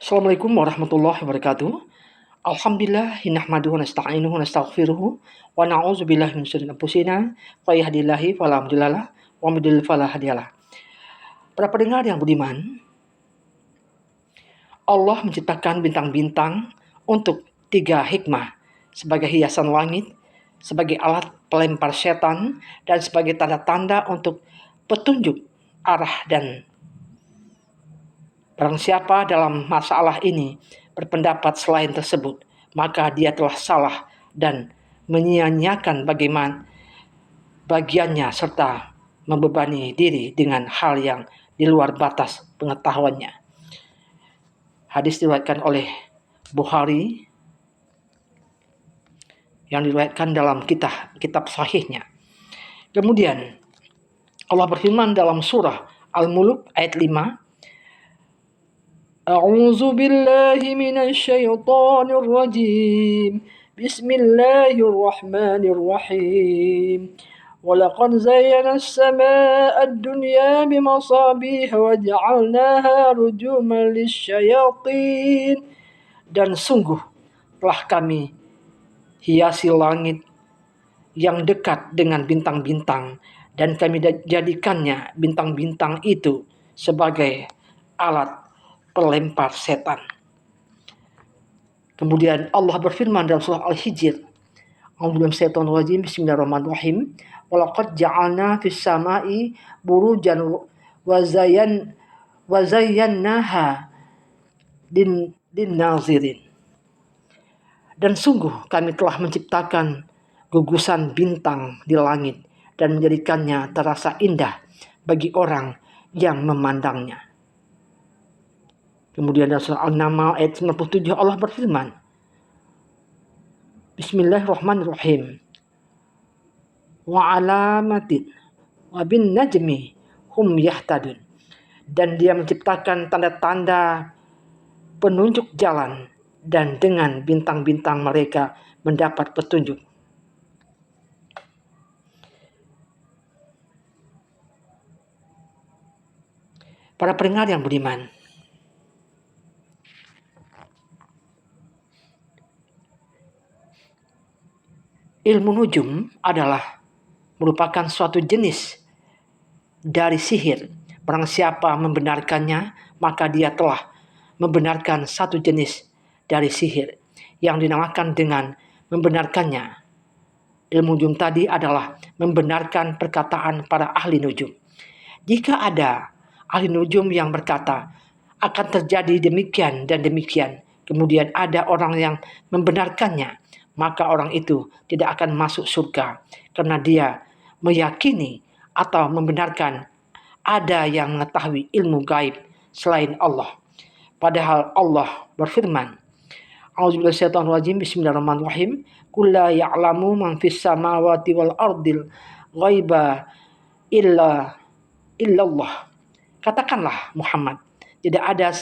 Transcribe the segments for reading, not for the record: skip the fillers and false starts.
Assalamualaikum warahmatullahi wabarakatuh. Alhamdulillah nahmaduhu wa nasta'inuhu wa nastaghfiruhu wa na'udzubillahi min syururi anfusina wa yahdihillahu fala mudhillalah wa may yudlil fala hadiyalah. Para pendengar yang budiman, Allah menciptakan bintang-bintang untuk 3 hikmah, sebagai hiasan langit, sebagai alat pelempar setan, dan sebagai tanda-tanda untuk petunjuk arah. Dan barang siapa dalam masalah ini berpendapat selain tersebut, maka dia telah salah dan menyia-nyiakan bagaimana bagiannya serta membebani diri dengan hal yang di luar batas pengetahuannya. Hadis diriwayatkan oleh Bukhari yang diriwayatkan dalam kitab sahihnya. Kemudian Allah berfirman dalam surah Al-Mulk ayat 5, A'udzu billahi minasy syaithanir rajim. Bismillahirrahmanirrahim. Walaqad zayyana as-samaa'a ad-dunya bimasabiha wa ja'alnaha rujuman lisyayatin. Dan sungguh telah kami hiasi langit yang dekat dengan bintang-bintang, dan kami jadikannya bintang-bintang itu sebagai alat pelempar setan. Kemudian Allah berfirman dalam surah Al-Hijr, Bismillahirrahmanirrahim. Walaqad ja'alna fis sama'i burujan wa zayyannaha lin-nazirin. Dan sungguh kami telah menciptakan gugusan bintang di langit dan menjadikannya terasa indah bagi orang yang memandangnya. Kemudian dalam surah An-Naml ayat 97 Allah berfirman, Bismillahirrahmanirrahim. Wa alamatin wa bin najmi hum yahtadun. Dan dia menciptakan tanda-tanda penunjuk jalan, dan dengan bintang-bintang mereka mendapat petunjuk. Para pendengar yang budiman, ilmu nujum adalah merupakan suatu jenis dari sihir. Barang siapa membenarkannya, maka dia telah membenarkan satu jenis dari sihir yang dinamakan dengan membenarkannya. Ilmu nujum tadi adalah membenarkan perkataan para ahli nujum. Jika ada ahli nujum yang berkata akan terjadi demikian dan demikian, kemudian ada orang yang membenarkannya, maka orang itu tidak akan masuk surga karena dia meyakini atau membenarkan ada yang mengetahui ilmu gaib selain Allah. Padahal Allah berfirman, A'udzubillahiminasyaitonirrajim, Bismillahirrahmanirrahim. Qul la ya'lamu man fis samawati wal ardil ghaiba illallah. Katakanlah Muhammad, tidak ada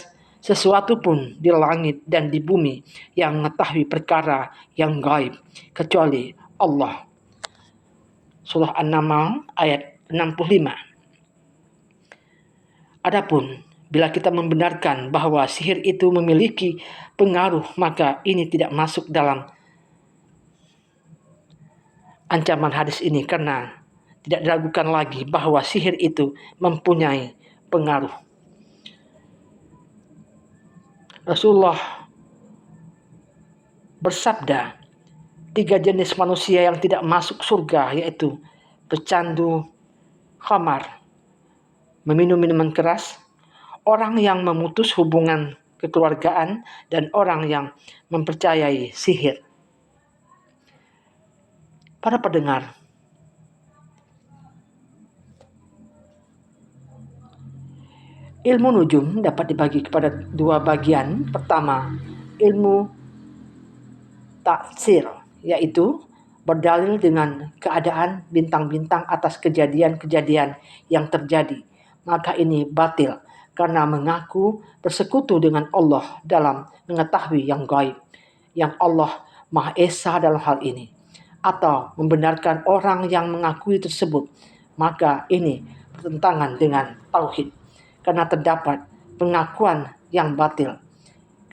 sesuatu pun di langit dan di bumi yang mengetahui perkara yang gaib kecuali Allah. Surah An-Naml ayat 65. Adapun bila kita membenarkan bahwa sihir itu memiliki pengaruh, maka ini tidak masuk dalam ancaman hadis ini karena tidak diragukan lagi bahwa sihir itu mempunyai pengaruh. Rasulullah bersabda, 3 jenis manusia yang tidak masuk surga, yaitu pecandu khamar, meminum minuman keras, orang yang memutus hubungan kekeluargaan, dan orang yang mempercayai sihir. Para pendengar, ilmu nujum dapat dibagi kepada 2 bagian. Pertama, ilmu taksir, yaitu berdalil dengan keadaan bintang-bintang atas kejadian-kejadian yang terjadi. Maka ini batil karena mengaku bersekutu dengan Allah dalam mengetahui yang gaib, yang Allah Maha Esa dalam hal ini, atau membenarkan orang yang mengakui tersebut. Maka ini bertentangan dengan tauhid karena terdapat pengakuan yang batil.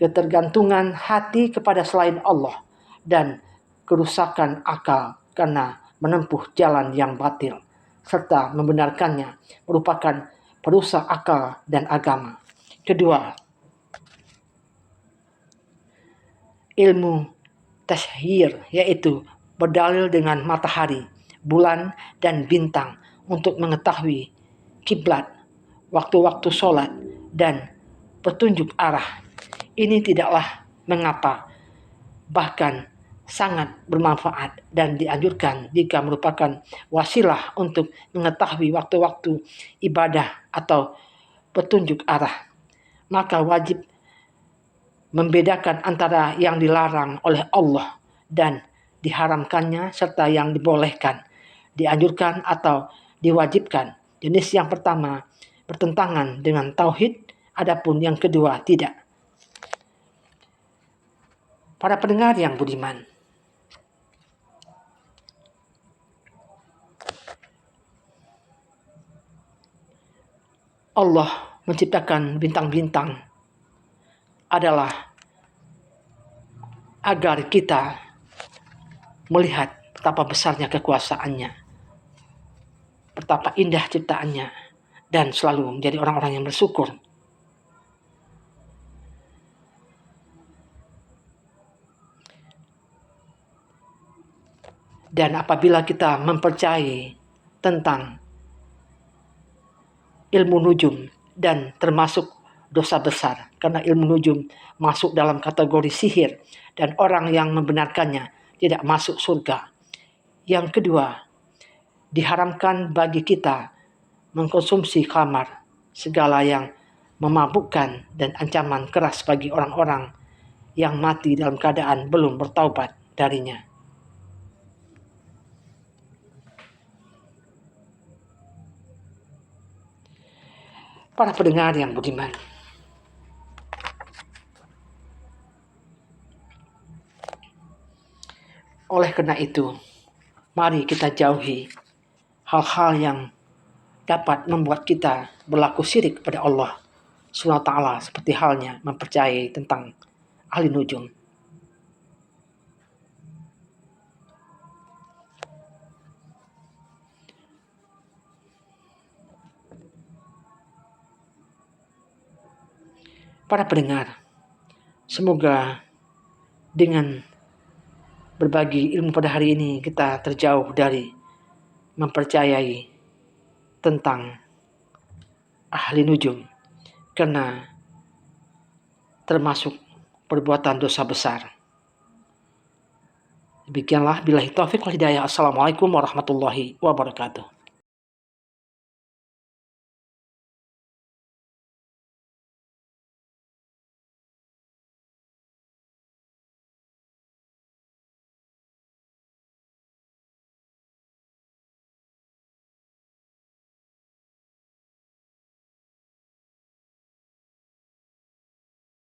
ketergantungan hati kepada selain Allah, dan kerusakan akal karena menempuh jalan yang batil, serta membenarkannya merupakan perusak akal dan agama. Kedua, ilmu tasyhir, yaitu berdalil dengan matahari, bulan, dan bintang untuk mengetahui kiblat, waktu-waktu sholat, dan petunjuk arah. Ini tidaklah mengapa, bahkan sangat bermanfaat dan dianjurkan jika merupakan wasilah untuk mengetahui waktu-waktu ibadah atau petunjuk arah. Maka wajib membedakan antara yang dilarang oleh Allah dan diharamkannya, serta yang dibolehkan, dianjurkan, atau diwajibkan. Jenis yang pertama bertentangan dengan tauhid, adapun yang kedua tidak. Para pendengar yang budiman, Allah menciptakan bintang-bintang adalah agar kita melihat betapa besarnya kekuasaannya, betapa indah ciptaannya, dan selalu menjadi orang-orang yang bersyukur. Dan apabila kita mempercayai tentang ilmu nujum, dan termasuk dosa besar, karena ilmu nujum masuk dalam kategori sihir, dan orang yang membenarkannya tidak masuk surga. Yang kedua, diharamkan bagi kita mengkonsumsi khamar, segala yang memabukkan, dan ancaman keras bagi orang-orang yang mati dalam keadaan belum bertaubat darinya. Para pendengar yang budiman, oleh karena itu, mari kita jauhi hal-hal yang dapat membuat kita berlaku syirik kepada Allah SWT, seperti halnya mempercayai tentang ahli nujum. Para pendengar, semoga dengan berbagi ilmu pada hari ini kita terjauh dari mempercayai tentang ahli nujum, karena termasuk perbuatan dosa besar. Demikianlah, billahi taufiq wal hidayah. Assalamualaikum warahmatullahi wabarakatuh.